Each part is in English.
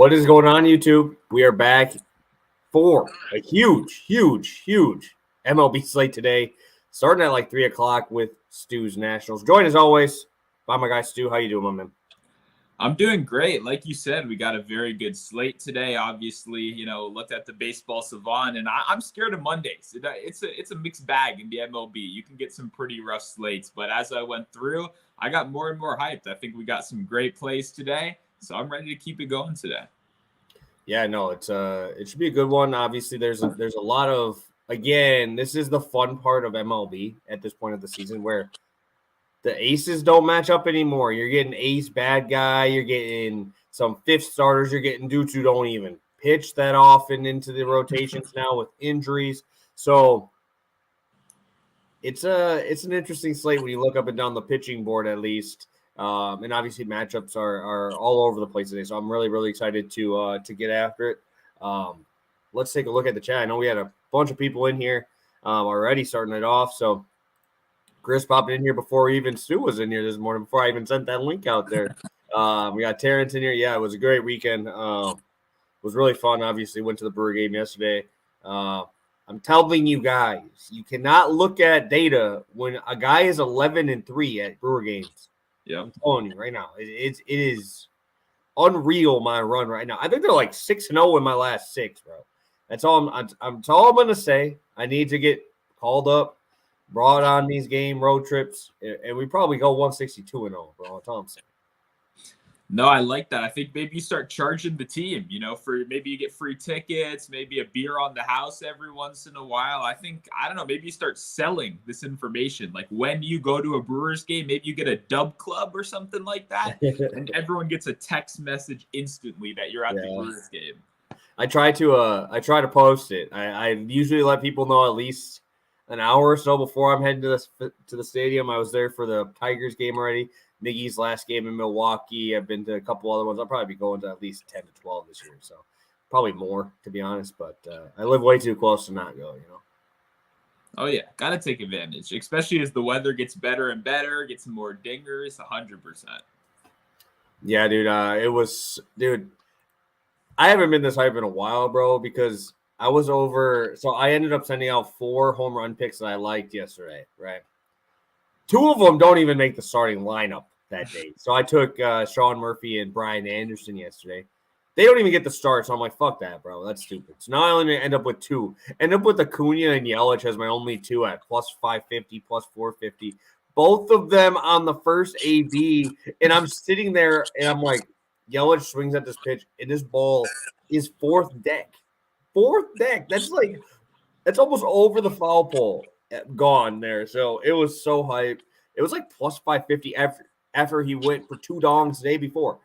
What is going on, YouTube? We are back for a huge MLB slate today, starting at like 3 o'clock with Stu's Nationals. Joined as always by my guy Stu. How you doing, my man? I'm doing great. Like you said, we got a very good slate today. Obviously, looked at the baseball savant, and I'm scared of Mondays. It's a mixed bag in the MLB. You can get some pretty rough slates, but as I went through, I got more and more hyped. I think we got some great plays today, so I'm ready to keep it going today. Yeah, no, it should be a good one. Obviously, there's a lot of, again, this is the fun part of MLB at this point of the season where the aces don't match up anymore. You're getting ace bad guy. You're getting some fifth starters. You're getting dudes who don't even pitch that often into the rotations now with injuries. So it's an interesting slate when you look up and down the pitching board at least. And obviously matchups are all over the place today. So I'm really excited to get after it. Let's take a look at the chat. I know we had a bunch of people in here already starting it off. So Chris popping in here before even Stu was in here this morning, before I even sent that link out there. We got Terrence in here. Yeah, it was a great weekend. It was really fun. Obviously, went to the Brewer game yesterday. I'm telling you guys, you cannot look at data when a guy is 11-3 at Brewer games. Yeah, I'm telling you right now, it is unreal. My run right now. I think they're like 6-0 in my last 6, bro. That's all I'm gonna say. I need to get called up, brought on these road trips, and we probably go 162-0, bro. That's all I'm saying. No, I like that. I think maybe you start charging the team, for maybe you get free tickets, maybe a beer on the house every once in a while. I don't know, maybe you start selling this information. Like when you go to a Brewers game, maybe you get a dub club or something like that, and everyone gets a text message instantly that you're at the Brewers game. I try to post it. I usually let people know at least an hour or so before I'm heading to the stadium. I was there for the Tigers game already. Miggy's last game in Milwaukee. I've been to a couple other ones. I'll probably be going to at least 10 to 12 this year. So probably more, to be honest. But I live way too close to not go, Oh, yeah. Got to take advantage, especially as the weather gets better and better, get some more dingers, 100%. Yeah, dude. I haven't been this hype in a while, bro, because I was over. So I ended up sending out 4 home run picks that I liked yesterday, right? 2 of them don't even make the starting lineup that day. So I took Sean Murphy and Brian Anderson yesterday. They don't even get the start, so I'm like, fuck that, bro. That's stupid. So now I only end up with 2. End up with Acuna and Yelich as my only 2 at plus 550, plus 450. Both of them on the first AB, and I'm sitting there, and I'm like, Yelich swings at this pitch, and this ball is fourth deck. That's almost over the foul pole. Gone there. So it was so hype. It was like plus 550 after he went for 2 dongs the day before.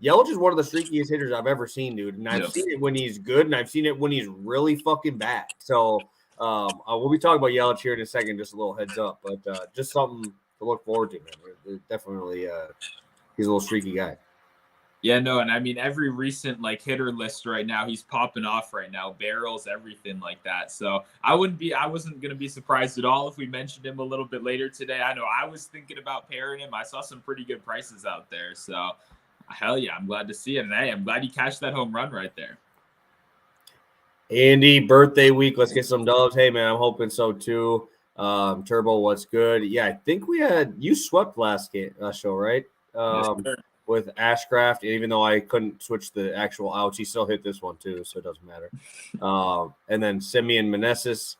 Yelich is one of the streakiest hitters I've ever seen, dude. And I've seen it when he's good, and I've seen it when he's really fucking bad. So we'll be talking about Yelich here in a second, just a little heads up. But just something to look forward to, man. Definitely he's a little streaky guy. Yeah, no, and I mean every recent hitter list right now, he's popping off right now, barrels, everything like that. So I wasn't gonna be surprised at all if we mentioned him a little bit later today. I know I was thinking about pairing him. I saw some pretty good prices out there. So hell yeah, I'm glad to see it. And hey, I'm glad he cashed that home run right there. Andy, birthday week. Let's get some dubs. Hey man, I'm hoping so too. Turbo, what's good? Yeah, I think you swept last show, right? Yes, with Ashcraft, even though I couldn't switch the actual outs, he still hit this one too, so it doesn't matter. And then Simeon Meneses.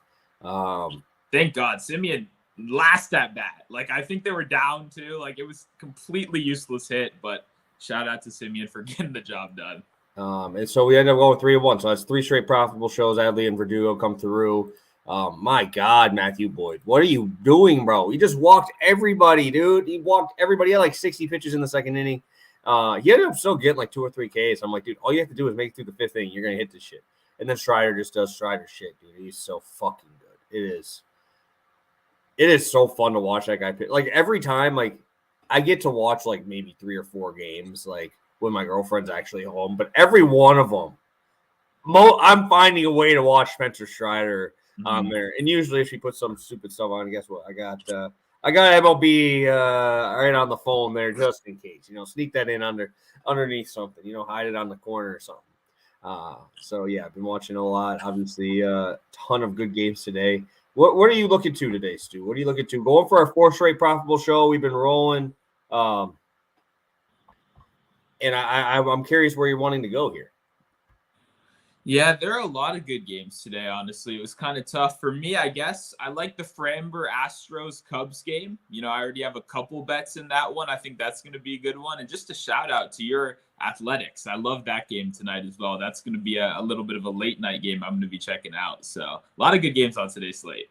Thank God, Simeon last at bat. I think they were down too. It was completely useless hit, but shout out to Simeon for getting the job done. And so we ended up going 3-1. So that's 3 straight profitable shows. Adley and Verdugo come through. My God, Matthew Boyd, what are you doing, bro? He just walked everybody, dude. He walked everybody. He had 60 pitches in the second inning. He ended up still getting 2 or 3 Ks. I'm like, dude, all you have to do is make it through the 5th inning. You're going to hit this shit. And then Strider just does Strider shit, dude. He's so fucking good. It is so fun to watch that guy pitch. Every time, I get to watch, maybe 3 or 4 games, when my girlfriend's actually home. But every one of them, I'm finding a way to watch Spencer Strider on there. And usually if she puts some stupid stuff on, guess what? I I got MLB right on the phone there just in case. Sneak that in underneath something. Hide it on the corner or something. So yeah, I've been watching a lot. Obviously, ton of good games today. What are you looking to today, Stu? What are you looking to? Going for our 4th straight profitable show. We've been rolling. And I'm curious where you're wanting to go here. Yeah, there are a lot of good games today, honestly. It was kind of tough for me, I guess. I like the Framber Astros Cubs game. I already have a couple bets in that one. I think that's going to be a good one. And just a shout out to your Athletics. I love that game tonight as well. That's going to be a little bit of a late night game I'm going to be checking out. So a lot of good games on today's slate.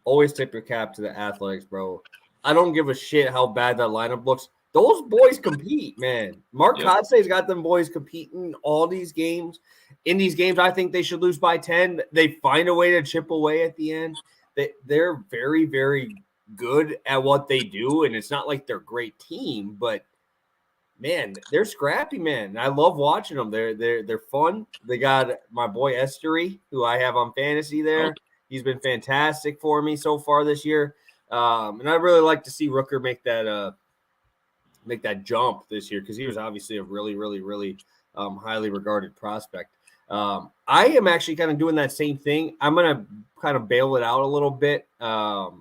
Always tip your cap to the Athletics, bro. I don't give a shit how bad that lineup looks. Those boys compete, man. Mark Kotsay's got them boys competing all these games. In these games, I think they should lose by 10. They find a way to chip away at the end. They're very, very good at what they do, and it's not like they're a great team, but man, they're scrappy, man. I love watching them. They're fun. They got my boy Estery, who I have on fantasy there. He's been fantastic for me so far this year, and I really like to see Rooker make that jump this year because he was obviously a really, really, really highly regarded prospect. I am actually kind of doing that same thing. I'm going to kind of bail it out a little bit. So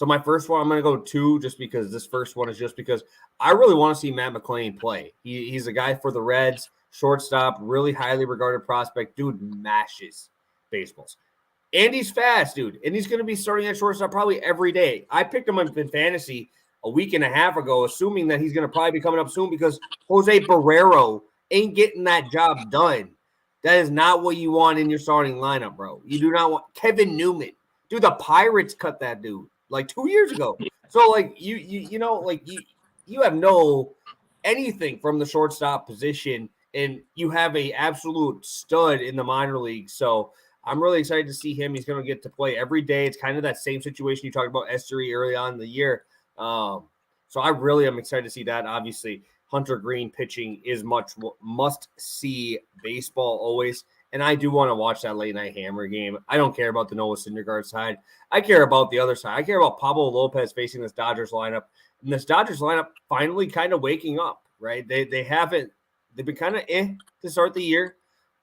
my first one, I'm going to go 2 just because this first one is just because I really want to see Matt McClain play. He's a guy for the Reds, shortstop, really highly regarded prospect. Dude mashes baseballs. And he's fast, dude. And he's going to be starting at shortstop probably every day. I picked him up in fantasy a week and a half ago, assuming that he's going to probably be coming up soon because Jose Barrero ain't getting that job done. That is not what you want in your starting lineup, bro. You do not want Kevin Newman. Dude, the Pirates cut that dude like 2 years ago. So like you have no anything from the shortstop position, and you have a absolute stud in the minor league. So I'm really excited to see him. He's going to get to play every day. It's kind of that same situation you talked about Estery early on in the year. So I really am excited to see that. Obviously, Hunter Green pitching is much must-see baseball always, and I do want to watch that late-night hammer game. I don't care about the Noah Syndergaard side. I care about the other side. I care about Pablo Lopez facing this Dodgers lineup, and this Dodgers lineup finally kind of waking up, right? They've been kind of to start the year,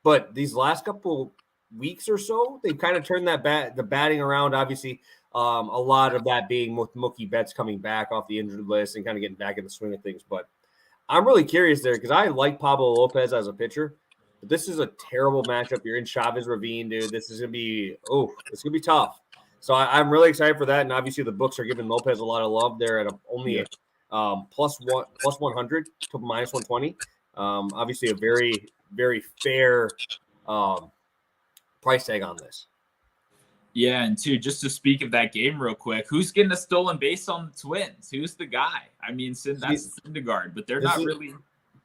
but these last couple weeks or so, they've kind of turned the batting around, obviously. A lot of that being with Mookie Betts coming back off the injured list and kind of getting back in the swing of things. But I'm really curious there because I like Pablo Lopez as a pitcher. But this is a terrible matchup. You're in Chavez Ravine, dude. This is going to be tough. So I'm really excited for that. And obviously the books are giving Lopez a lot of love there at only plus 100 to minus 120. Obviously a very, very fair price tag on this. Yeah, and just to speak of that game real quick, who's getting a stolen base on the Twins? Who's the guy? I mean, that's Syndergaard, but they're not really.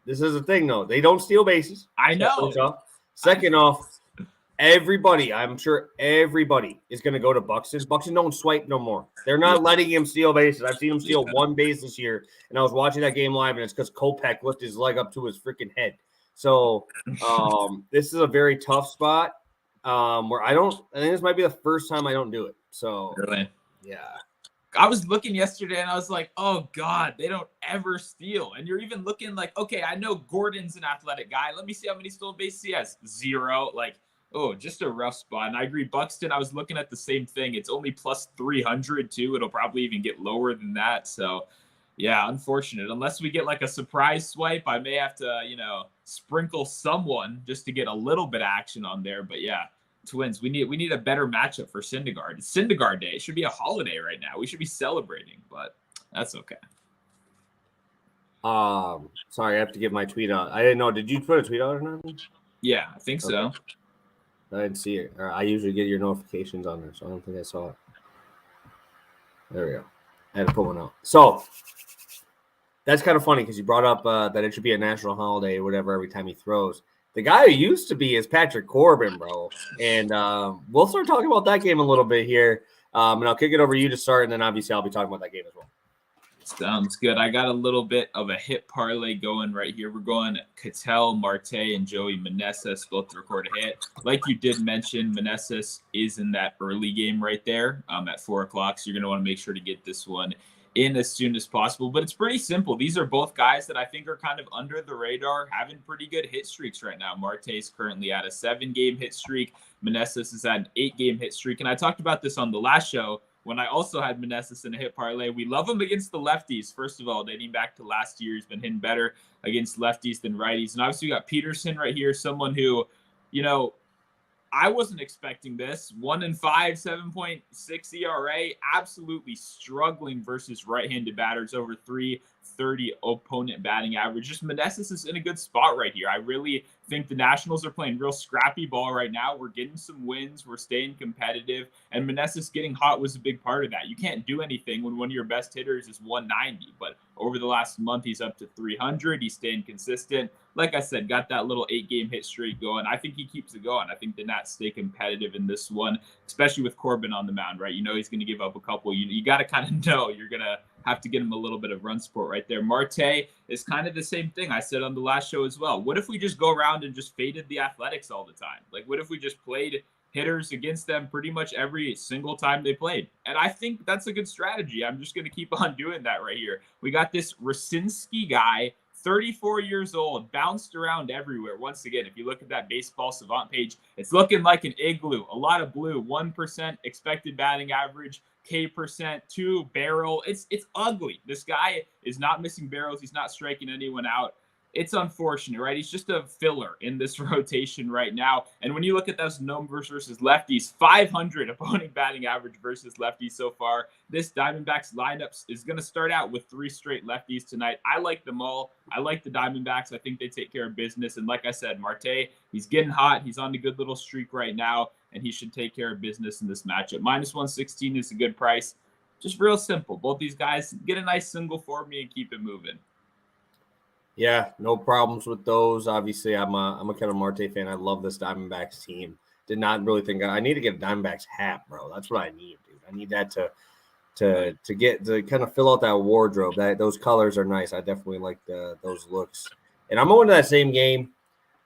This is the thing, though. They don't steal bases. I know. Second off, I'm sure everybody is going to go to Buxton. Buxton don't swipe no more. They're not letting him steal bases. I've seen him steal one base this year, and I was watching that game live, and it's because Kopech lifted his leg up to his freaking head. So this is a very tough spot. Where I think this might be the first time I don't do it. So really, yeah. I was looking yesterday and I was like, oh God, they don't ever steal. And you're even looking like, okay, I know Gordon's an athletic guy. Let me see how many stolen bases he has. 0. Like, just a rough spot. And I agree, Buxton, I was looking at the same thing. It's only plus 300 too. It'll probably even get lower than that. So yeah, unfortunate. Unless we get like a surprise swipe, I may have to, sprinkle someone just to get a little bit of action on there. But yeah, Twins, we need a better matchup for Syndergaard. It's Syndergaard Day. It should be a holiday right now. We should be celebrating, but that's okay. Sorry, I have to get my tweet out. I didn't know. Did you put a tweet out or not? Yeah, I think so. I didn't see it. I usually get your notifications on there, so I don't think I saw it. There we go. I had to put one out. So that's kind of funny because you brought up that it should be a national holiday or whatever every time he throws. The guy who used to be is Patrick Corbin, bro. And we'll start talking about that game a little bit here. And I'll kick it over to you to start, and then obviously I'll be talking about that game as well. Sounds good. I got a little bit of a hit parlay going right here. We're going Cattell, Marte, and Joey Meneses both to record a hit. Like you did mention, Meneses is in that early game right there at 4 o'clock. So you're going to want to make sure to get this one in as soon as possible. But it's pretty simple. These are both guys that I think are kind of under the radar, having pretty good hit streaks right now. Marte is currently at a 7-game hit streak. Meneses is at an 8-game hit streak. And I talked about this on the last show when I also had Meneses in a hit parlay. We love him against the lefties. First of all, dating back to last year, he's been hitting better against lefties than righties. And obviously, we got Peterson right here, someone who, I wasn't expecting this. 1-5, 7.6 ERA, absolutely struggling versus right-handed batters, over 330 opponent batting average. Just Meneses is in a good spot right here. I really think the Nationals are playing real scrappy ball right now. We're getting some wins. We're staying competitive. And Meneses getting hot was a big part of that. You can't do anything when one of your best hitters is 190. But over the last month, he's up to 300. He's staying consistent. Like I said, got that little 8-game hit streak going. I think he keeps it going. I think the Nats stay competitive in this one, especially with Corbin on the mound, right? He's going to give up a couple. You got to kind of know you're going to have to get him a little bit of run support right there. Marte is kind of the same thing I said on the last show as well. What if we just go around and just faded the Athletics all the time? Like, what if we just played hitters against them pretty much every single time they played? And I think that's a good strategy. I'm just going to keep on doing that right here. We got this Racinski guy, 34 years old, bounced around everywhere. Once again, if you look at that Baseball Savant page, it's looking like an igloo. A lot of blue, 1% expected batting average, K%, 2 barrel. It's ugly. This guy is not missing barrels. He's not striking anyone out. It's unfortunate, right? He's just a filler in this rotation right now. And when you look at those numbers versus lefties, 500 opponent batting average versus lefties so far. This Diamondbacks lineup is going to start out with 3 straight lefties tonight. I like them all. I like the Diamondbacks. I think they take care of business. And like I said, Marte, he's getting hot. He's on a good little streak right now, and he should take care of business in this matchup. -116 is a good price. Just real simple. Both these guys, get a nice single for me and keep it moving. Yeah, no problems with those. Obviously, I'm a Kevin Marte fan. I love this Diamondbacks team. Did not really think I need to get a Diamondbacks hat, bro. That's what I need, dude. I need that to get to kind of fill out that wardrobe. Those colors are nice. I definitely like those looks. And I'm going to that same game.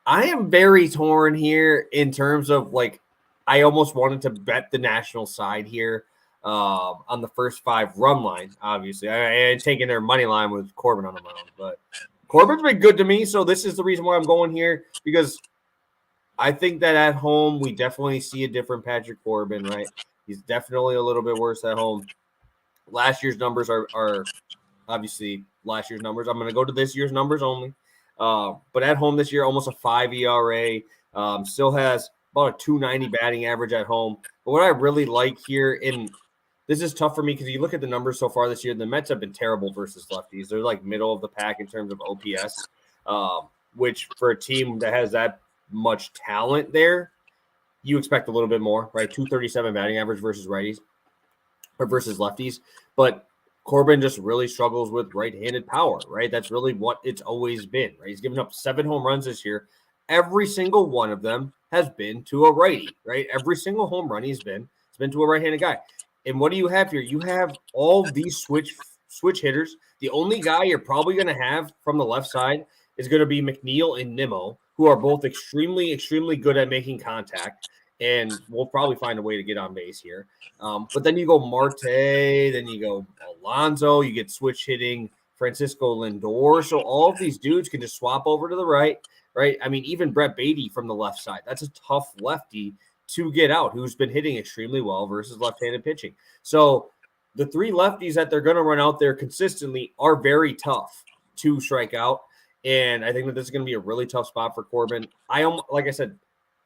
I am very torn here in terms of, like, I almost wanted to bet the national side here on the first 5 run line. Obviously, I ain't taking their money line with Corbin on the mound, but Corbin's been good to me, so this is the reason why I'm going here, because I think that at home we definitely see a different Patrick Corbin, right? He's definitely a little bit worse at home. Last year's numbers are obviously last year's numbers. I'm going to go to this year's numbers only. But at home this year, almost a 5 ERA. Still has about a 290 batting average at home. But what I really like here, and this is tough for me because you look at the numbers so far this year, the Mets have been terrible versus lefties. They're like middle of the pack in terms of OPS, which for a team that has that much talent there, you expect a little bit more, right? 237 batting average versus righties or versus lefties. But Corbin just really struggles with right-handed power, right? That's really what it's always been, right? He's given up 7 home runs this year. Every single one of them has been to a righty, right? Every single home run it's been to a right-handed guy. And what do you have here? You have all these switch hitters. The only guy you're probably going to have from the left side is going to be McNeil and Nimmo, who are both extremely, extremely good at making contact. And we'll probably find a way to get on base here. But then you go Marte, then you go Alonso, you get switch hitting Francisco Lindor. So all of these dudes can just swap over to the right? I mean, even Brett Beatty from the left side. That's a tough lefty to get out, who's been hitting extremely well versus left-handed pitching. So the 3 lefties that they're going to run out there consistently are very tough to strike out. And I think that this is going to be a really tough spot for Corbin. Like I said,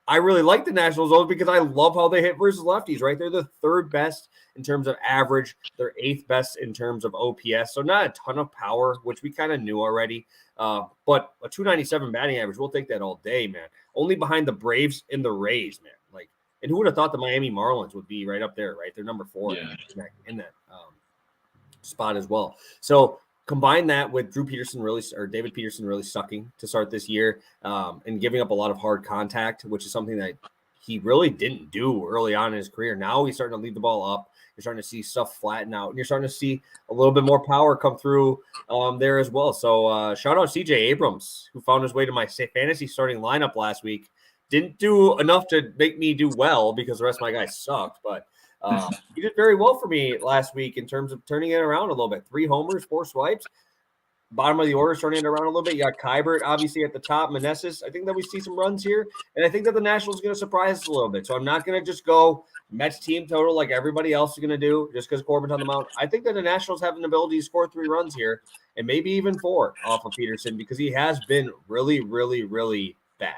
I really like the Nationals only because I love how they hit versus lefties, right? They're the 3rd best in terms of average. They're 8th best in terms of OPS. So not a ton of power, which we kind of knew already. But a 297 batting average, we'll take that all day, man. Only behind the Braves and the Rays, man. Like, and who would have thought the Miami Marlins would be right up there, right? They're number 4 in that spot as well. So combine that with David Peterson really sucking to start this year and giving up a lot of hard contact, which is something that he really didn't do early on in his career. Now he's starting to lead the ball up. You're starting to see stuff flatten out, and you're starting to see a little bit more power come through there as well. So shout out CJ Abrams, who found his way to my fantasy starting lineup last week. Didn't do enough to make me do well because the rest of my guys sucked, but he did very well for me last week in terms of turning it around a little bit. 3 homers, 4 swipes. Bottom of the order, turning it around a little bit. You got Kybert, obviously, at the top. Meneses. I think that we see some runs here. And I think that the Nationals are going to surprise us a little bit. So I'm not going to just go Mets team total like everybody else is going to do just because Corbin's on the mound. I think that the Nationals have an ability to score 3 runs here and maybe even 4 off of Peterson because he has been really, really, really bad.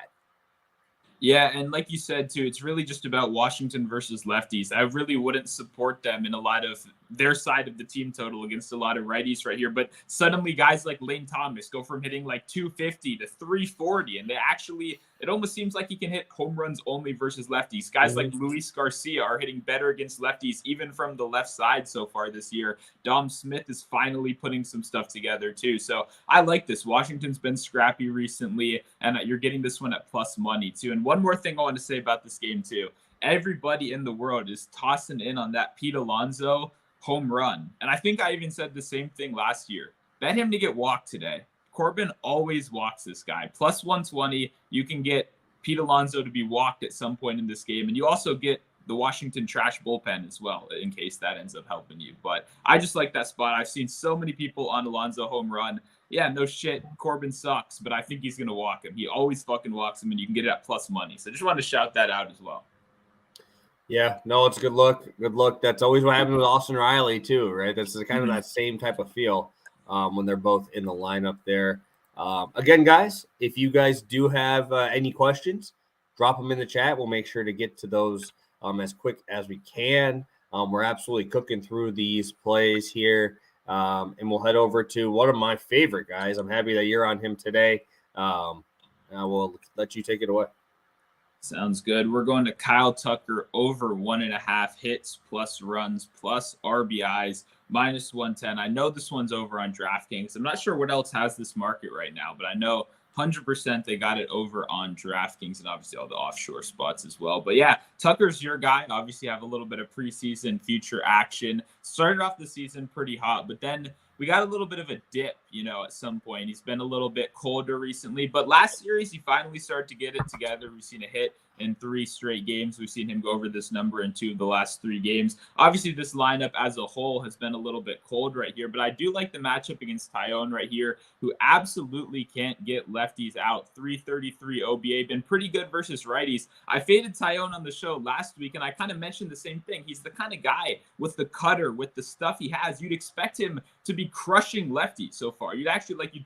Yeah, and like you said, too, it's really just about Washington versus lefties. I really wouldn't support them in a lot of their side of the team total against a lot of righties right here. But suddenly guys like Lane Thomas go from hitting like 250 to 340, and it almost seems like he can hit home runs only versus lefties. Guys like Luis Garcia are hitting better against lefties, even from the left side so far this year. Dom Smith is finally putting some stuff together too. So I like this. Washington's been scrappy recently, and you're getting this one at plus money too. And one more thing I want to say about this game too. Everybody in the world is tossing in on that Pete Alonso home run. And I think I even said the same thing last year. Bet him to get walked today. Corbin always walks this guy. Plus 120. You can get Pete Alonso to be walked at some point in this game. And you also get the Washington trash bullpen as well, in case that ends up helping you. But I just like that spot. I've seen so many people on Alonso home run. Yeah, no shit. Corbin sucks, but I think he's going to walk him. He always fucking walks him, and you can get it at plus money. So just wanted to shout that out as well. Yeah, no, it's a good look. Good look. That's always what happened with Austin Riley too, right? That's kind of that same type of feel when they're both in the lineup there. Again, guys, if you guys do have any questions, drop them in the chat. We'll make sure to get to those as quick as we can. We're absolutely cooking through these plays here, and we'll head over to one of my favorite guys. I'm happy that you're on him today. I will let you take it away. Sounds good. We're going to Kyle Tucker over 1.5 hits plus runs plus RBIs minus 110. I know this one's over on DraftKings. I'm not sure what else has this market right now, but I know 100% they got it over on DraftKings and obviously all the offshore spots as well. But yeah, Tucker's your guy. Obviously have a little bit of preseason future action. Started off the season pretty hot, but then we got a little bit of a dip, at some point. He's been a little bit colder recently, but last series he finally started to get it together. We've seen a hit in 3 straight games. We've seen him go over this number in 2 of the last 3 games. Obviously, this lineup as a whole has been a little bit cold right here, but I do like the matchup against Tyone right here, who absolutely can't get lefties out. 333 OBA, been pretty good versus righties. I faded Tyone on the show last week, and I kind of mentioned the same thing. He's the kind of guy with the cutter, with the stuff he has. You'd expect him to be crushing lefties so far. You'd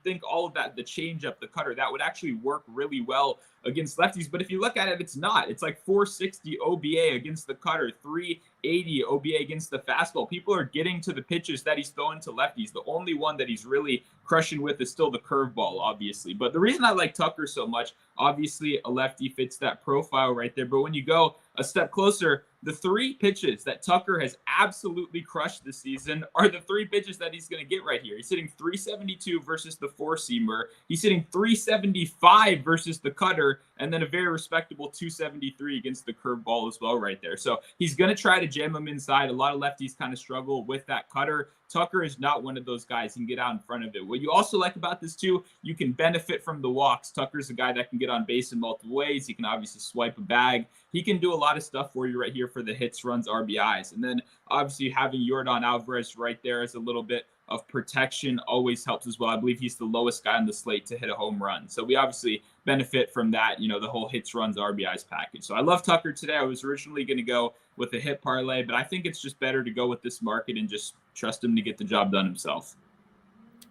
think all of that, the changeup, the cutter, that would actually work really well against lefties. But if you look at it, it's not. It's like 460 OBA against the cutter, 380 OBA against the fastball. People are getting to the pitches that he's throwing to lefties. The only one that he's really crushing with is still the curveball, obviously. But the reason I like Tucker so much, obviously a lefty fits that profile right there. But when you go a step closer, the 3 pitches that Tucker has absolutely crushed this season are the 3 pitches that he's going to get right here. He's hitting 372 versus the 4-seamer. He's hitting 375 versus the cutter, and then a very respectable 273 against the curveball as well right there. So he's going to try to jam him inside. A lot of lefties kind of struggle with that cutter. Tucker is not one of those guys. He can get out in front of it. What you also like about this too, you can benefit from the walks. Tucker's a guy that can get on base in multiple ways. He can obviously swipe a bag. He can do a lot of stuff for you right here for the hits, runs, RBIs. And then obviously having Yordan Alvarez right there as a little bit of protection always helps as well. I believe he's the lowest guy on the slate to hit a home run. So we obviously benefit from that, the whole hits, runs, RBIs package. So I love Tucker today. I was originally going to go with a hit parlay, but I think it's just better to go with this market and just trust him to get the job done himself.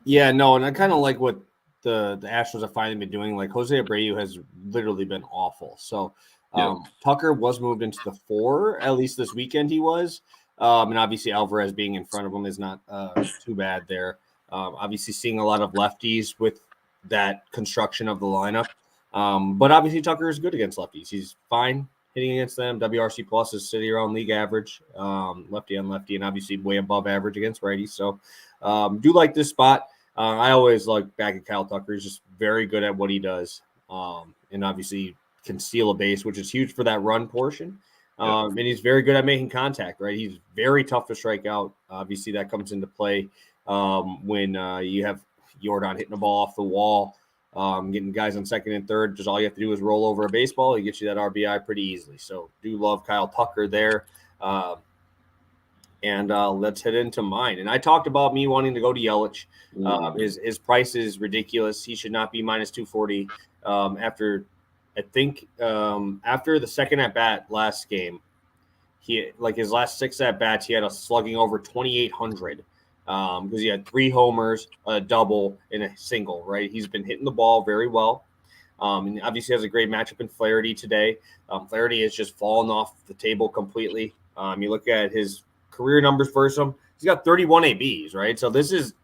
Yeah, no, and I kind of like what the Astros have finally been doing. Like Jose Abreu has literally been awful. So Tucker was moved into the 4, at least this weekend he was. And obviously Alvarez being in front of him is not too bad there. Obviously seeing a lot of lefties with that construction of the lineup. But obviously Tucker is good against lefties. He's fine hitting against them. WRC plus is sitting around league average, lefty on lefty, and obviously way above average against righties. So do like this spot. I always look back at Kyle Tucker. He's just very good at what he does. And obviously can steal a base, which is huge for that run portion. And he's very good at making contact, right? He's very tough to strike out. Obviously, that comes into play when you have Jordan hitting the ball off the wall, getting guys on second and third. Just all you have to do is roll over a baseball. He gets you that RBI pretty easily. So do love Kyle Tucker there. And let's head into mine. And I talked about me wanting to go to Yelich. His price is ridiculous. He should not be minus 240 after – I think after the second at bat last game, his last 6 at bats, he had a slugging over 2,800 because he had 3 homers, a double, and a single. Right, he's been hitting the ball very well, and obviously has a great matchup in Flaherty today. Flaherty has just fallen off the table completely. You look at his career numbers versus him; he's got 31 ABs. Right, so this is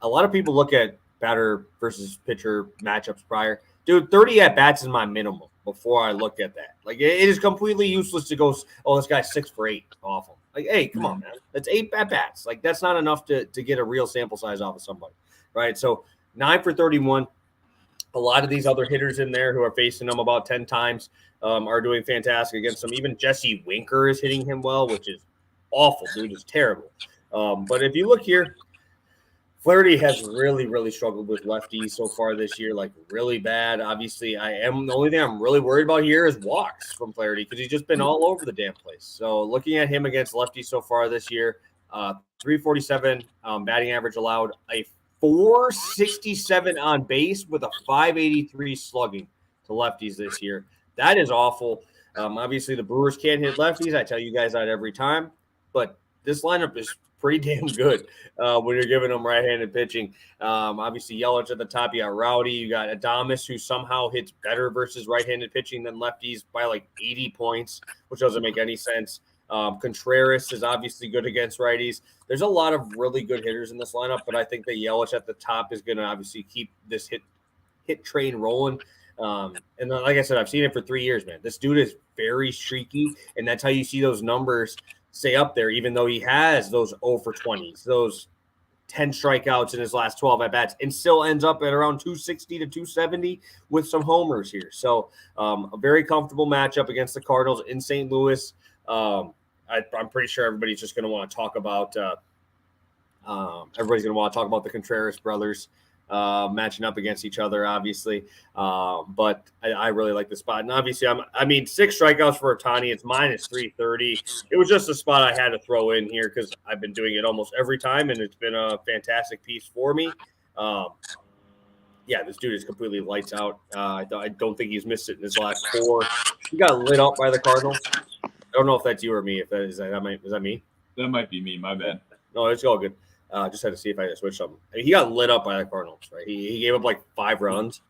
a lot of people look at batter versus pitcher matchups prior. Dude, 30 at-bats is my minimum before I look at that. Like, it is completely useless to go, oh, this guy's 6 for 8 off him. Like, hey, come on, man. That's 8 at-bats. Like, that's not enough to get a real sample size off of somebody, right? So, 9 for 31. A lot of these other hitters in there who are facing him about 10 times are doing fantastic against him. Even Jesse Winker is hitting him well, which is awful, dude. It's terrible. But if you look here, Flaherty has really, really struggled with lefties so far this year, like really bad. Obviously, the only thing I'm really worried about here is walks from Flaherty because he's just been all over the damn place. So looking at him against lefties so far this year, 347 batting average allowed, a 467 on base with a 583 slugging to lefties this year. That is awful. Obviously, the Brewers can't hit lefties. I tell you guys that every time, but this lineup is pretty damn good when you're giving them right-handed pitching. Obviously, Yelich at the top. You got Rowdy. You got Adames, who somehow hits better versus right-handed pitching than lefties by like 80 points, which doesn't make any sense. Contreras is obviously good against righties. There's a lot of really good hitters in this lineup, but I think that Yelich at the top is going to obviously keep this hit train rolling. And like I said, I've seen it for 3 years, man. This dude is very streaky, and that's how you see those numbers stay up there, even though he has those 0 for 20s, those 10 strikeouts in his last 12 at-bats, and still ends up at around 260 to 270 with some homers here. So a very comfortable matchup against the Cardinals in St. Louis. I'm pretty sure everybody's just going to want to talk about the Contreras brothers matching up against each other, obviously. But I really like the spot. And obviously, 6 strikeouts for Ohtani. It's minus 330. It was just a spot I had to throw in here because I've been doing it almost every time, and it's been a fantastic piece for me. This dude is completely lights out. I don't think he's missed it in his last 4. He got lit up by the Cardinals. I don't know if that's you or me. Is that me? That might be me. My bad. No, it's all good. Just had to see if I could switch something. He got lit up by the Cardinals, right? He gave up like 5 runs,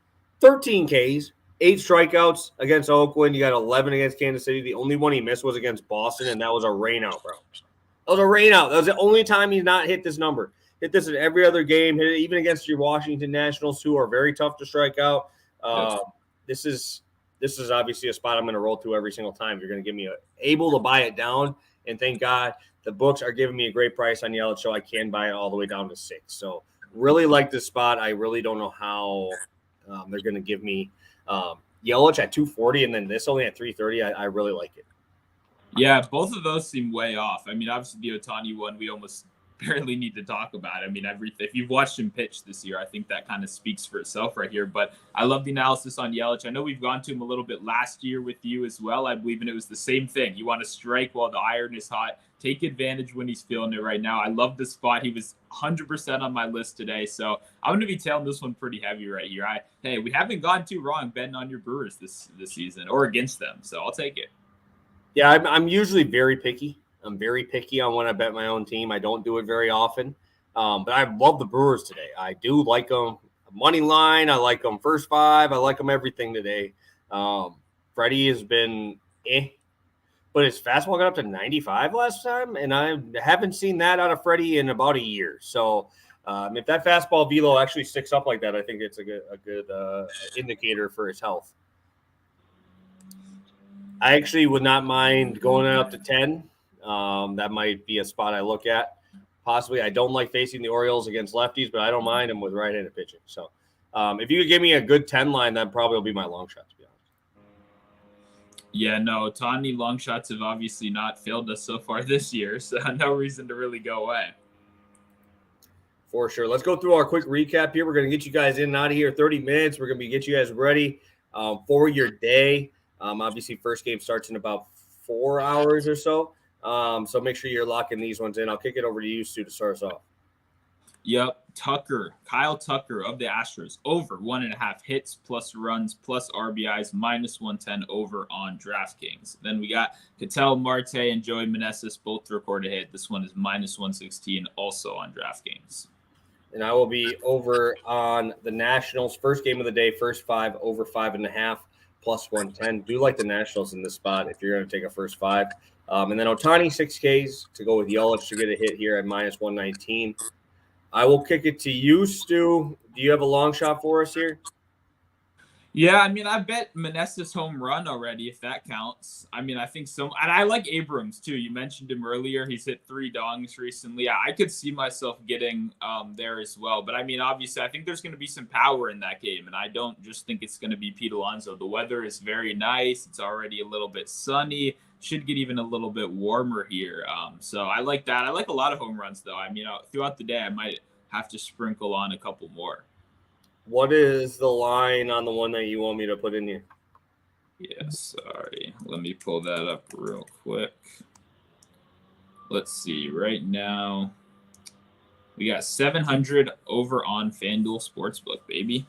13 Ks, 8 strikeouts against Oakland. You got 11 against Kansas City. The only one he missed was against Boston, and that was a rainout, bro. That was a rainout. That was the only time he's not hit this number. Hit this in every other game. Hit it even against your Washington Nationals, who are very tough to strike out. This is obviously a spot I'm going to roll to every single time. You're going to give me able to buy it down, and thank God the books are giving me a great price on Yelich, so I can buy it all the way down to 6. So really like this spot. I really don't know how they're going to give me Yelich at 240 and then this only at 330. I really like it. Yeah, both of those seem way off. I mean, obviously the Ohtani one we almost barely need to talk about. I mean, if you've watched him pitch this year, I think that kind of speaks for itself right here. But I love the analysis on Yelich. I know we've gone to him a little bit last year with you as well, I believe, and it was the same thing. You want to strike while the iron is hot. Take advantage when he's feeling it right now. I love this spot. He was 100% on my list today, so I'm going to be tailing this one pretty heavy right here. Hey, we haven't gone too wrong betting on your Brewers this season or against them, so I'll take it. Yeah, I'm usually very picky. I'm very picky on when I bet my own team. I don't do it very often, but I love the Brewers today. I do like them. Money line, I like them first 5. I like them everything today. Freddie has been but his fastball got up to 95 last time, and I haven't seen that out of Freddie in about a year. So if that fastball velo actually sticks up like that, I think it's a good indicator for his health. I actually would not mind going up to 10. That might be a spot I look at. Possibly. I don't like facing the Orioles against lefties, but I don't mind them with right-handed pitching. So if you could give me a good 10 line, that probably will be my long shot, to be honest. Yeah, no, Tawny long shots have obviously not failed us so far this year, so no reason to really go away. For sure. Let's go through our quick recap here. We're going to get you guys in and out of here 30 minutes. We're going to get you guys ready for your day. Obviously, first game starts in about 4 hours or so. So make sure you're locking these ones in. I'll kick it over to you, Stu, to start us off. Yep, Kyle Tucker of the Astros, over 1.5 hits plus runs plus RBIs, minus 110 over on DraftKings. Then we got Ketel Marte and Joey Meneses, both record a hit. This one is minus 116, also on DraftKings. And I will be over on the Nationals. First game of the day, first 5, over 5.5, plus 110. Do like the Nationals in this spot if you're going to take a first 5. And then Ohtani, 6Ks to go with Yelich to get a hit here at minus 119. I will kick it to you, Stu. Do you have a long shot for us here? Yeah, I mean, I bet Meneses home run already, if that counts. I mean, I think so. And I like Abrams, too. You mentioned him earlier. He's hit 3 dongs recently. I could see myself getting there as well. But, I mean, obviously, I think there's going to be some power in that game. And I don't just think it's going to be Pete Alonso. The weather is very nice. It's already a little bit sunny. Should get even a little bit warmer here. So I like that. I like a lot of home runs, though. I mean, throughout the day, I might have to sprinkle on a couple more. What is the line on the one that you want me to put in here? Yeah, sorry. Let me pull that up real quick. Let's see. Right now, we got 700 over on FanDuel Sportsbook, baby.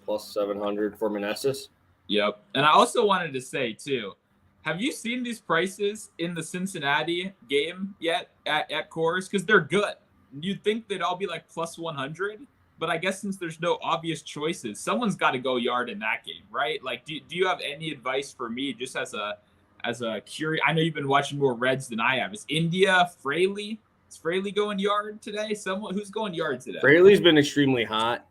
Plus 700 for Meneses. Yep. And I also wanted to say, too, have you seen these prices in the Cincinnati game yet at Coors? Because they're good. You'd think they'd all be like plus 100. But I guess since there's no obvious choices, someone's got to go yard in that game, right? Like, do you have any advice for me just as a curious? I know you've been watching more Reds than I have. Is India Fraley? Is Fraley going yard today? Someone who's going yard today? Fraley's been extremely hot.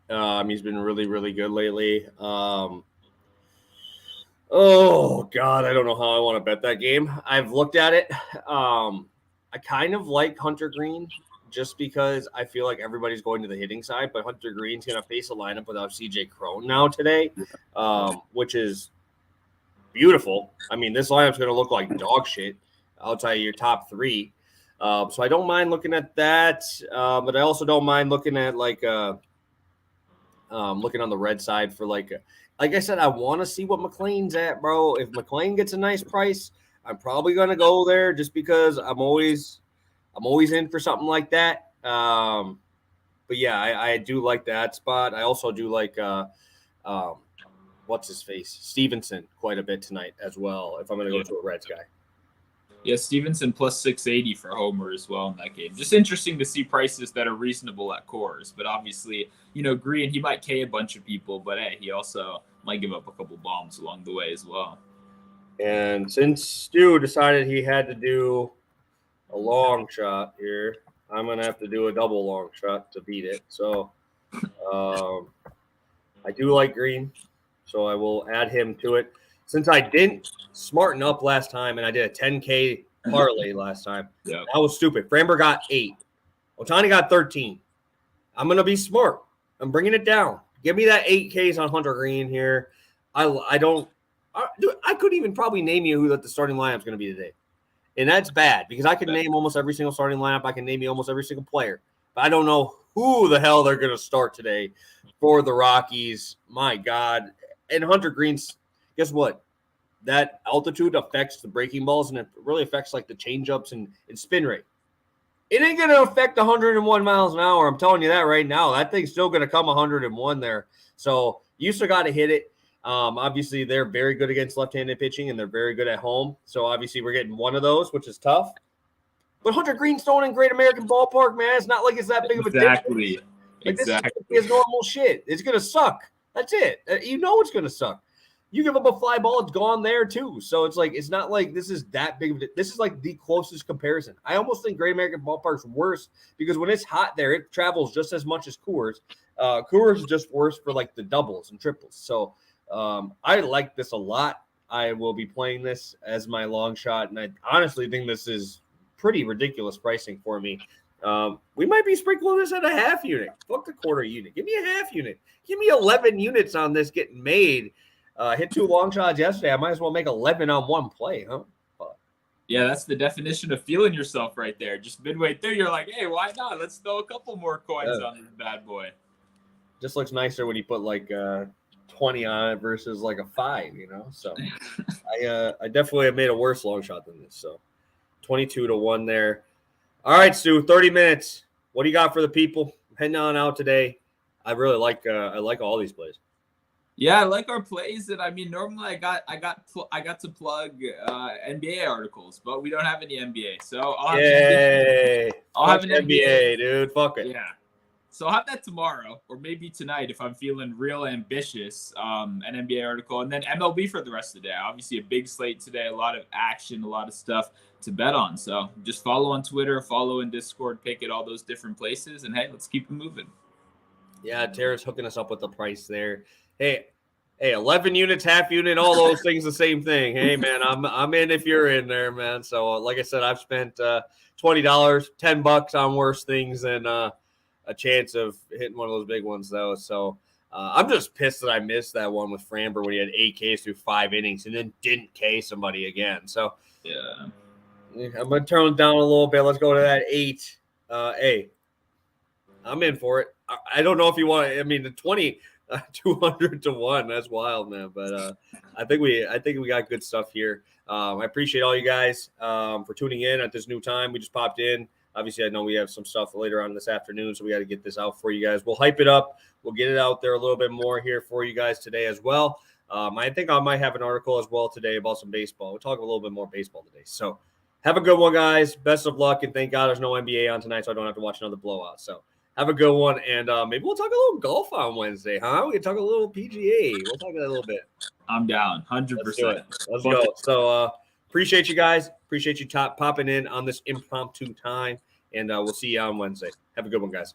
He's been really, really good lately. Oh God, I don't know how I want to bet that game. I've looked at it. I kind of like Hunter Green, just because I feel like everybody's going to the hitting side, but Hunter Green's going to face a lineup without CJ Cron now today, which is beautiful. I mean, this lineup's going to look like dog shit outside of your top 3. So I don't mind looking at that, but I also don't mind looking at looking on the red side for like I said, I want to see what McLean's at, bro. If McLean gets a nice price, I'm probably going to go there just because I'm always in for something like that. But yeah, I do like that spot. I also do like what's his face? Stevenson quite a bit tonight as well, if I'm gonna go to a Reds guy. Yeah, Stevenson plus 680 for homer as well in that game. Just interesting to see prices that are reasonable at Coors. But obviously, Green, he might K a bunch of people, but hey, he also might give up a couple bombs along the way as well. And since Stu decided he had to do a long shot here, I'm going to have to do a double long shot to beat it. So I do like Green, so I will add him to it. Since I didn't smarten up last time and I did a 10K parlay last time, that was stupid. Framber got 8. Ohtani got 13. I'm going to be smart. I'm bringing it down. Give me that 8Ks on Hunter Green here. I could even probably name you who the starting lineup is going to be today. And that's bad because I can name almost every single starting lineup. I can name you almost every single player. But I don't know who the hell they're going to start today for the Rockies. My God. And Hunter Green's, guess what? That altitude affects the breaking balls, and it really affects like the changeups and spin rate. It ain't going to affect 101 miles an hour. I'm telling you that right now. That thing's still going to come 101 there. So you still got to hit it. Obviously, they're very good against left-handed pitching, and they're very good at home. So, obviously, we're getting one of those, which is tough. But Hunter Green's throwing in Great American Ballpark, man. It's not like it's that big of a difference. Exactly. This is normal shit. It's going to suck. That's it. You know it's going to suck. You give up a fly ball, it's gone there, too. So, it's like it's not like this is that big of a – this is like the closest comparison. I almost think Great American Ballpark's worse because when it's hot there, it travels just as much as Coors. Coors is just worse for, like, the doubles and triples. So, I like this a lot. I will be playing this as my long shot, and I honestly think this is pretty ridiculous pricing for me. We might be sprinkling this at a half unit. Fuck the quarter unit. Give me a half unit. Give me 11 units on this getting made. Hit 2 long shots yesterday. I might as well make 11 on one play, huh? Yeah, that's the definition of feeling yourself right there. Just midway through, you're like, hey, why not? Let's throw a couple more coins on this bad boy. Just looks nicer when you put like 20 on it versus like a 5, So I definitely have made a worse long shot than this. So 22-1 there. All right, Stu, 30 minutes. What do you got for the people? Heading on out today. I really like all these plays. Yeah, I like our plays, and I mean, normally I got to plug NBA articles, but we don't have any NBA, so I'll have an NBA, dude. Fuck it. Yeah, so I'll have that tomorrow, or maybe tonight if I'm feeling real ambitious. An NBA article, and then MLB for the rest of the day. Obviously, a big slate today, a lot of action, a lot of stuff to bet on. So just follow on Twitter, follow in Discord, pick it all those different places, and hey, let's keep it moving. Yeah, Tara's hooking us up with the price there. Hey, 11 units, half unit, all those things, the same thing. Hey, man, I'm in if you're in there, man. So, like I said, I've spent $20, $10 on worse things than a chance of hitting one of those big ones, though. So, I'm just pissed that I missed that one with Framber when he had 8 Ks through 5 innings and then didn't K somebody again. So, yeah, I'm going to turn it down a little bit. Let's go to that 8. Hey, I'm in for it. I don't know if you want – I mean, the 20 – 200-1. That's wild, man. But I think we got good stuff here. I appreciate all you guys for tuning in at this new time. We just popped in. Obviously, I know we have some stuff later on this afternoon, so we got to get this out for you guys. We'll hype it up. We'll get it out there a little bit more here for you guys today as well. I think I might have an article as well today about some baseball. We'll talk a little bit more baseball today. So have a good one, guys. Best of luck, and thank God there's no NBA on tonight, so I don't have to watch another blowout. So have a good one, and maybe we'll talk a little golf on Wednesday, huh? We can talk a little PGA. We'll talk that a little bit. I'm down, 100%. Let's go. So appreciate you guys. Appreciate you popping in on this impromptu time, and we'll see you on Wednesday. Have a good one, guys.